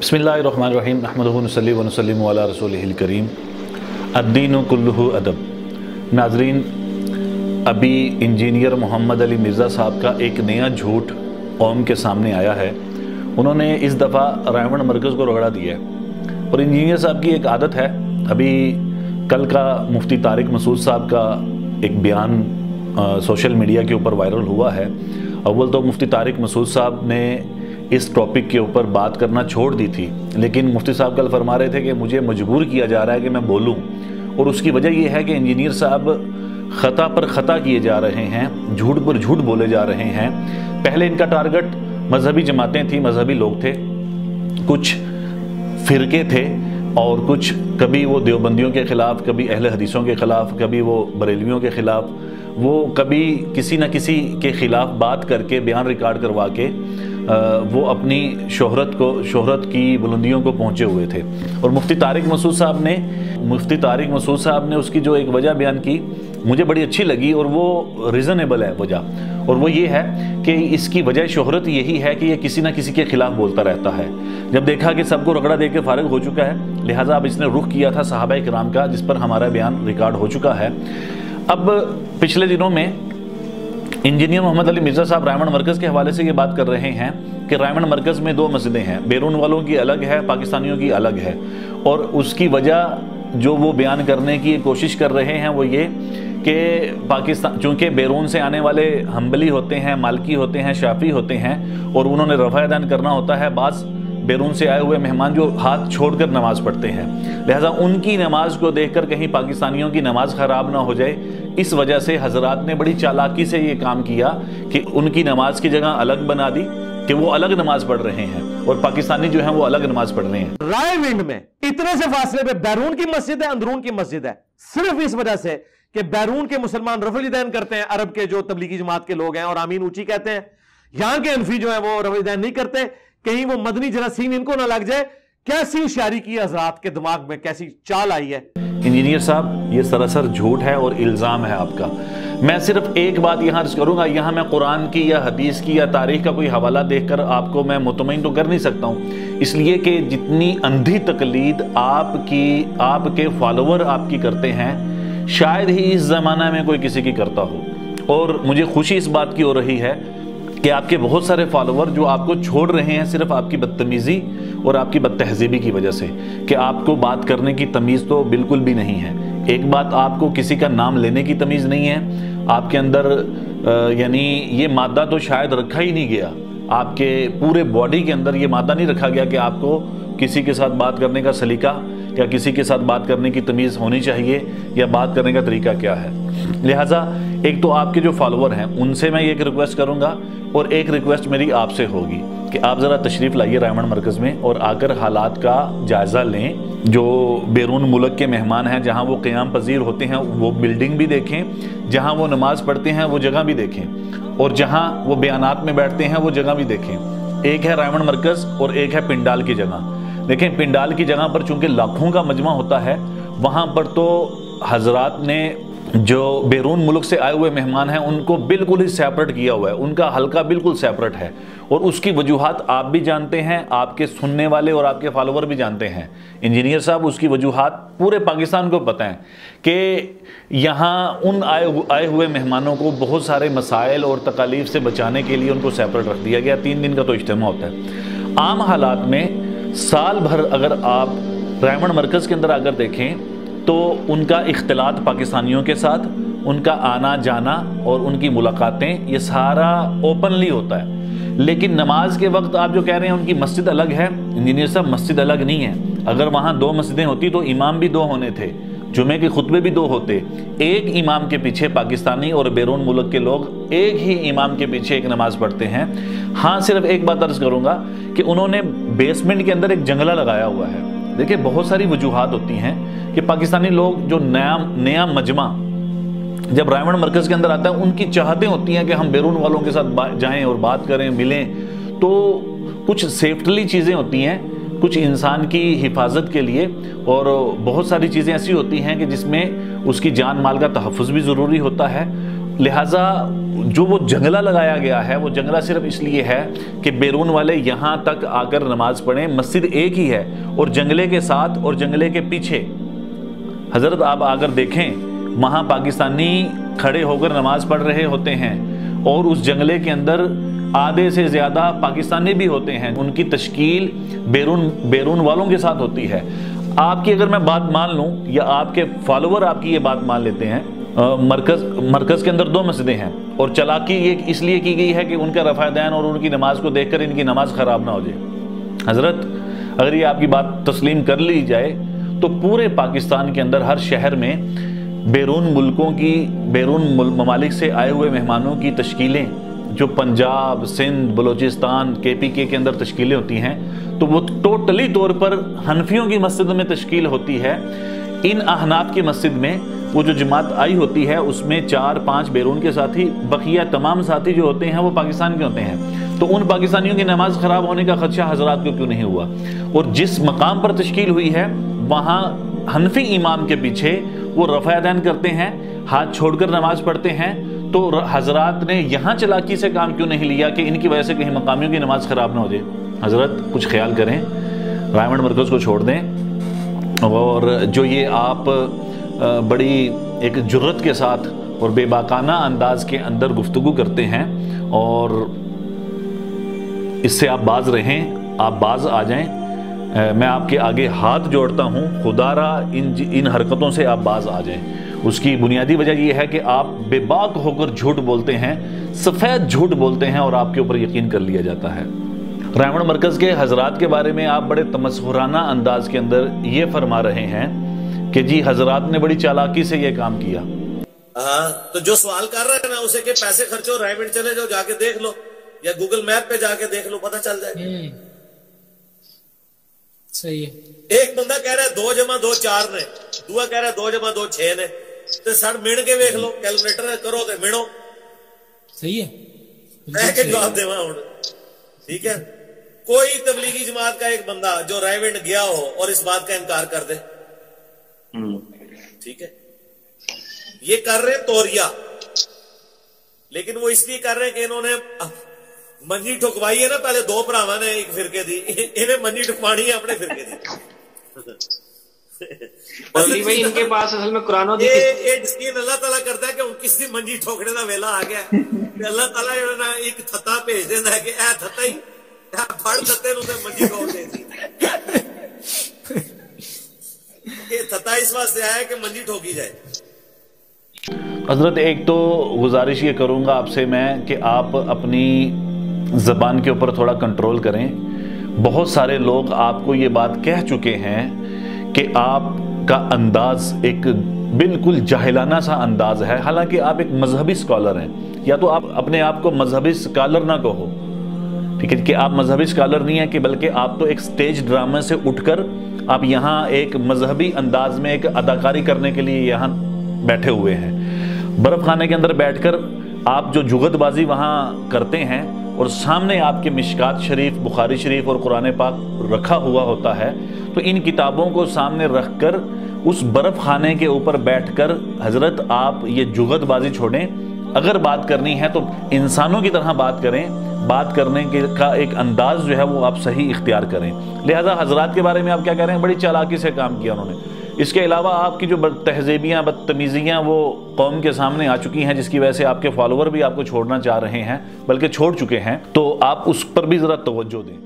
बिस्मिल्लाहिर्रहमानिर्रहीम नहमदुहु नुसल्ली व नुसल्लिमु अला रसूलिहिल करीम अद्दीनु कुल्लुहु अदब। नाज़रीन, अभी इंजीनियर मोहम्मद अली मिर्ज़ा साहब का एक नया झूठ कौम के सामने आया है। उन्होंने इस दफ़ा रायमंड मरकज़ को रगड़ा दिया है और इंजीनियर साहब की एक आदत है। अभी कल का मुफ्ती तारिक मसूद साहब का एक बयान सोशल मीडिया के ऊपर वायरल हुआ है। अव्वल तो मुफ्ती तारिक मसूद साहब ने इस टॉपिक के ऊपर बात करना छोड़ दी थी, लेकिन मुफ्ती साहब कल फरमा रहे थे कि मुझे मजबूर किया जा रहा है कि मैं बोलूं, और उसकी वजह यह है कि इंजीनियर साहब ख़ता पर ख़ता किए जा रहे हैं, झूठ पर झूठ बोले जा रहे हैं। पहले इनका टारगेट मजहबी जमातें थी, मजहबी लोग थे, कुछ फ़िरके थे और कुछ कभी वो देवबंदियों के ख़िलाफ़, कभी अहले हदीसों के ख़िलाफ़, कभी वो बरेलवियों के ख़िलाफ़, वो कभी किसी न किसी के ख़िलाफ़ बात करके बयान रिकॉर्ड करवा के वो अपनी शोहरत की बुलंदियों को पहुँचे हुए थे। और मुफ्ती तारिक मसूद साहब ने उसकी जो एक वजह बयान की मुझे बड़ी अच्छी लगी, और वो रीज़नेबल है वजह, और वो ये है कि इसकी वजह शोहरत यही है कि ये किसी न किसी के ख़िलाफ़ बोलता रहता है। जब देखा कि सबको रगड़ा दे के फारिग हो चुका है, लिहाजा अब इसने रुख किया था सहाबा किराम का, जिस पर हमारा बयान रिकॉर्ड हो चुका है। अब पिछले दिनों में इंजीनियर मोहम्मद अली मिर्ज़ा साहब रायमंड मरकज़ के हवाले से ये बात कर रहे हैं कि रायमंड मरकज़ में दो मस्जिदें हैं, बैरून वालों की अलग है, पाकिस्तानियों की अलग है। और उसकी वजह जो वो बयान करने की कोशिश कर रहे हैं वो ये कि पाकिस्तान, चूँकि बैरून से आने वाले हम्बली होते हैं, मालकी होते हैं, शाफी होते हैं, और उन्होंने रफ़ा अदान करना होता है। बाज़ बैरून से आए हुए मेहमान जो हाथ छोड़कर नमाज़ पढ़ते हैं, लिहाजा उनकी नमाज को देखकर कहीं पाकिस्तानियों की नमाज ख़राब ना हो जाए, इस वजह से हजरात ने बड़ी चालाकी से ये काम किया कि उनकी नमाज की जगह अलग बना दी कि वो अलग नमाज पढ़ रहे हैं और पाकिस्तानी जो हैं वो अलग नमाज पढ़ रहे हैं। रायविंड में इतने से फासले पे बैरून की मस्जिद है, अंदरून की मस्जिद है, सिर्फ इस वजह से कि बैरून के मुसलमान रफ़ल दैन करते हैं, अरब के जो तबलीगी जमात के लोग हैं और आमीन ऊंची कहते हैं। यहां के अनफी जो है वो रफ़ल दैन नहीं करते, कहीं वो मदनी जरासीम इनको ना लग जाए। कैसी होशियारी की हजरात के दिमाग में, कैसी चाल आई है। इंजीनियर साहब, ये सरासर झूठ है और इल्ज़ाम है आपका। मैं सिर्फ एक बात यहाँ अर्ज़ करूँगा, यहाँ मैं कुरान की या हदीस की या तारीख़ का कोई हवाला देखकर आपको मैं मुतमईन तो कर नहीं सकता हूँ, इसलिए कि जितनी अंधी तकलीद आपके फॉलोवर आपकी करते हैं, शायद ही इस ज़माना में कोई किसी की करता हो। और मुझे खुशी इस बात की हो रही है कि आपके बहुत सारे फॉलोवर जो आपको छोड़ रहे हैं सिर्फ आपकी बदतमीज़ी और आपकी बदतहज़ीबी की वजह से, कि आपको बात करने की तमीज़ तो बिल्कुल भी नहीं है। एक बात, आपको किसी का नाम लेने की तमीज़ नहीं है, आपके अंदर यानी ये मादा तो शायद रखा ही नहीं गया, आपके पूरे बॉडी के अंदर ये मादा नहीं रखा गया कि आपको किसी के साथ बात करने का सलीका या किसी के साथ बात करने की तमीज़ होनी चाहिए या बात करने का तरीका क्या है। लिहाजा एक तो आपके जो फॉलोवर हैं उनसे मैं एक रिक्वेस्ट करूंगा, और एक रिक्वेस्ट मेरी आपसे होगी कि आप ज़रा तशरीफ़ लाइए रायमंड मरकज़ में और आकर हालात का जायज़ा लें। जो बैरून मुल्क के मेहमान हैं, जहां वो क़याम पज़ीर होते हैं वो बिल्डिंग भी देखें, जहां वो नमाज़ पढ़ते हैं वो जगह भी देखें, और जहां वो बयानात में बैठते हैं वो जगह भी देखें। एक है रायमंड मरकज़ और एक है पिंडाल की जगह। देखें, पिंडाल की जगह पर चूँकि लाखों का मजमा होता है, वहाँ पर तो हजरात ने जो बैरून मुल्क से आए हुए मेहमान हैं उनको बिल्कुल ही सेपरेट किया हुआ है, उनका हल्का बिल्कुल सेपरेट है, और उसकी वजूहात आप भी जानते हैं, आपके सुनने वाले और आपके फॉलोवर भी जानते हैं। इंजीनियर साहब, उसकी वजूहात पूरे पाकिस्तान को पता है कि यहाँ उन आए हुए मेहमानों को बहुत सारे मसाइल और तकालीफ से बचाने के लिए उनको सेपरेट रख दिया गया। 3 दिन का तो इज्तिमा होता है। आम हालात में साल भर अगर आप रायमंड मरकज़ के अंदर अगर देखें तो उनका इख्तिलात पाकिस्तानियों के साथ, उनका आना जाना और उनकी मुलाकातें, ये सारा ओपनली होता है। लेकिन नमाज के वक्त आप जो कह रहे हैं उनकी मस्जिद अलग है, इंजीनियर साहब, मस्जिद अलग नहीं है। अगर वहाँ 2 मस्जिदें होती तो इमाम भी 2 होने थे, जुमे के खुतबे भी 2 होते। एक इमाम के पीछे पाकिस्तानी और बैरून मुल्क के लोग एक ही इमाम के पीछे एक नमाज पढ़ते हैं। हाँ, सिर्फ एक बात अर्ज़ करूँगा कि उन्होंने बेसमेंट के अंदर एक जंगला लगाया हुआ है। देखिए, बहुत सारी वजूहात होती हैं कि पाकिस्तानी लोग जो नया मजमा जब रायमंड मरकज़ के अंदर आता है, उनकी चाहतें होती हैं कि हम बैरून वालों के साथ जाएं और बात करें, मिलें। तो कुछ सेफ्टली चीज़ें होती हैं, कुछ इंसान की हिफाजत के लिए, और बहुत सारी चीज़ें ऐसी होती हैं कि जिसमें उसकी जान माल का तहफ़्फ़ुज़ भी ज़रूरी होता है, لہٰذا جو وہ جنگلہ لگایا گیا ہے وہ جنگلہ صرف اس لیے ہے کہ بیرون والے یہاں تک آ کر نماز پڑھیں. مسجد ایک ہی ہے اور جنگلے کے ساتھ اور جنگلے کے پیچھے حضرت آپ آ کر دیکھیں وہاں پاکستانی کھڑے ہو کر نماز پڑھ رہے ہوتے ہیں اور اس جنگلے کے اندر آدھے سے زیادہ پاکستانی بھی ہوتے ہیں. ان کی تشکیل بیرون والوں کے ساتھ ہوتی ہے. آپ کی اگر میں بات مان لوں یا آپ کے فالوور آپ کی یہ بات مان لیتے ہیں، مرکز کے اندر 2 مسجدیں ہیں اور چالاکی یہ اس لیے کی گئی ہے کہ ان کا رفع دین اور ان کی نماز کو دیکھ کر ان کی نماز خراب نہ ہو جائے. حضرت اگر یہ آپ کی بات تسلیم کر لی جائے تو پورے پاکستان کے اندر ہر شہر میں بیرون ممالک سے آئے ہوئے مہمانوں کی تشکیلیں جو پنجاب، سندھ، بلوچستان، KPK کے اندر تشکیلیں ہوتی ہیں تو وہ ٹوٹلی طور پر حنفیوں کی مسجد میں تشکیل ہوتی ہے. ان احناف کی مسجد میں وہ جو جماعت آئی ہوتی ہے اس میں 4-5 بیرون کے ساتھی، بقیہ تمام ساتھی جو ہوتے ہیں وہ پاکستان کے ہوتے ہیں. تو ان پاکستانیوں کی نماز خراب ہونے کا خدشہ حضرات کو کیوں نہیں ہوا؟ اور جس مقام پر تشکیل ہوئی ہے وہاں حنفی امام کے پیچھے وہ رفع دین کرتے ہیں، ہاتھ چھوڑ کر نماز پڑھتے ہیں. تو حضرات نے یہاں چلاکی سے کام کیوں نہیں لیا کہ ان کی وجہ سے کہیں مقامیوں کی نماز خراب نہ ہو جائے؟ حضرت کچھ خیال کریں، رائمنڈ مرکز کو چھوڑ دیں. اور جو یہ آپ بڑی ایک جرت کے ساتھ اور بے باکانہ انداز کے اندر گفتگو کرتے ہیں اور اس سے آپ باز رہیں، آپ باز آ جائیں. میں آپ کے آگے ہاتھ جوڑتا ہوں، خدا را ان حرکتوں سے آپ باز آ جائیں. اس کی بنیادی وجہ یہ ہے کہ آپ بے باک ہو کر جھوٹ بولتے ہیں، سفید جھوٹ بولتے ہیں اور آپ کے اوپر یقین کر لیا جاتا ہے. رائمنڈ مرکز کے حضرات کے بارے میں آپ بڑے تمسخرانہ انداز کے اندر یہ فرما رہے ہیں کہ جی حضرات نے بڑی چالاکی سے یہ کام کیا. ہاں تو جو سوال کر رہا ہے نا اسے کہ پیسے خرچو، رائمنڈ چلے جاؤ، جا کے دیکھ لو یا گوگل میپ پہ جا کے دیکھ لو، پتہ چل جائے گا. صحیح ہے. ایک بندہ کہہ رہا ہے 2 + 2 4 نے، دوسرا کہہ رہا ہے 2 + 2 6 نے. تو سر مڑ کے دیکھ لو، کیلکولیٹر کرو تے مڑو. صحیح ہے. میں کہ جواب دے ہوں. ٹھیک ہے، کوئی تبلیغی جماعت کا ایک بندہ جو رائمنڈ گیا ہو اور اس بات کا انکار کر دے. ٹھیک ہے، یہ کر رہے توریا، لیکن وہ اس لیے کر رہے ہیں کہ انہوں نے منجی ٹھکوائی ہے نا. پہلے 2 بھراواں نے ایک فرقے دی، انہیں منجی ٹھکوانی ہے اپنے فرقے دی. بھائی ان کے پاس اصل میں قرآن و ڈسکین اللہ تعالیٰ کرتا ہے کہ کسی دی منجی ٹھوکنے کا ویلا آ گیا. اللہ تعالیٰ جو نا ایک تھتا بھیج دینا ہے کہ اے تھتا ہی پھڑ تھتے نو تے منجی ٹھوک دے دی. یہ تھتا اس واسطے آیا ہے کہ منجی ٹھوکی جائے. حضرت ایک تو گزارش یہ کروں گا آپ سے میں کہ آپ اپنی زبان کے اوپر تھوڑا کنٹرول کریں. بہت سارے لوگ آپ کو یہ بات کہہ چکے ہیں کہ آپ کا انداز ایک بالکل جاہلانہ سا انداز ہے، حالانکہ آپ ایک مذہبی سکالر ہیں. یا تو آپ اپنے آپ کو مذہبی سکالر نہ کہو، ٹھیک ہے، کہ آپ مذہبی سکالر نہیں ہیں، کہ بلکہ آپ تو ایک سٹیج ڈرامے سے اٹھ کر آپ یہاں ایک مذہبی انداز میں ایک اداکاری کرنے کے لیے یہاں بیٹھے ہوئے ہیں. برف خانے کے اندر بیٹھ کر آپ جو جغد بازی وہاں کرتے ہیں اور سامنے آپ کے مشکات شریف، بخاری شریف اور قرآن پاک رکھا ہوا ہوتا ہے، تو ان کتابوں کو سامنے رکھ کر اس برف خانے کے اوپر بیٹھ کر حضرت آپ یہ جغد بازی چھوڑیں. اگر بات کرنی ہے تو انسانوں کی طرح بات کریں، بات کرنے کا ایک انداز جو ہے وہ آپ صحیح اختیار کریں. لہذا حضرات کے بارے میں آپ کیا کہہ رہے ہیں؟ بڑی چالاکی سے کام کیا انہوں نے. اس کے علاوہ آپ کی جو تہذیبیاں، بدتمیزیاں وہ قوم کے سامنے آ چکی ہیں، جس کی وجہ سے آپ کے فالوور بھی آپ کو چھوڑنا چاہ رہے ہیں، بلکہ چھوڑ چکے ہیں. تو آپ اس پر بھی ذرا توجہ دیں.